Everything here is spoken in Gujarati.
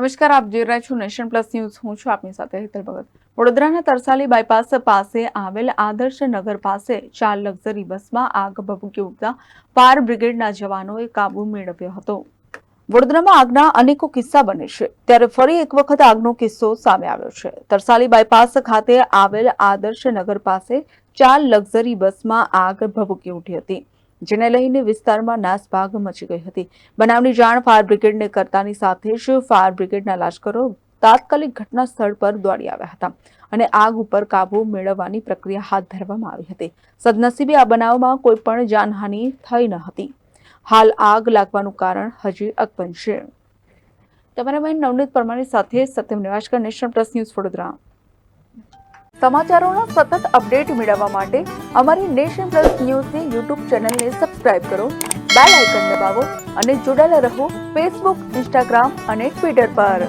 નમસ્કાર, આપ જોઈ રહ્યા છો નેશન પ્લસ ન્યૂઝ. હું છું આપની સાથે હેતલ ભગત. વડોદરાના તરસાલી બાયપાસ પાસે આવેલ આદર્શ નગર પાસે 4 લક્ઝરી બસમાં આગ ભભૂકી ઉઠતા ફાયર બ્રિગેડના જવાનોએ કાબુ મેળવ્યો હતો. વડોદરામાં આગના અનેકો કિસ્સા બને છે, ત્યારે ફરી એક વખત આગનો કિસ્સો સામે આવ્યો છે. તરસાલી બાયપાસ ખાતે આવેલ આદર્શ નગર પાસે 4 લક્ઝરી બસમાં આગ ભભૂકી ઉઠી હતી, જેને લઈને વિસ્તારમાં નાસભાગ મચી ગઈ હતી. બનાવની જાણ ફાયર બ્રિગેડને કરતાની સાથે જ ફાયર બ્રિગેડના લાશ્કરો તાત્કાલિક ઘટના સ્થળ પર દોડી આવ્યા હતા અને આગ ઉપર કાબુ મેળવવાની પ્રક્રિયા હાથ ધરવામાં આવી હતી. સદનસીબે આ બનાવમાં કોઈ પણ જાનહાનિ થઈ ન હતી. હાલ આગ લાગવાનું કારણ હજી અકબંધ છે. કેમેરામેન નવનીત પરમારની સાથે Satyam Nivaskar, nation plus news, Vadodara. સમાચારોના સતત અપડેટ મેળવવા માટે અમારી નેશન પ્લસ ન્યૂઝની યુટ્યુબ ચેનલને સબસ્ક્રાઇબ કરો, બેલ આઇકન દબાવો અને જોડાયેલા રહો ફેસબુક, ઇન્સ્ટાગ્રામ અને ટ્વિટર પર.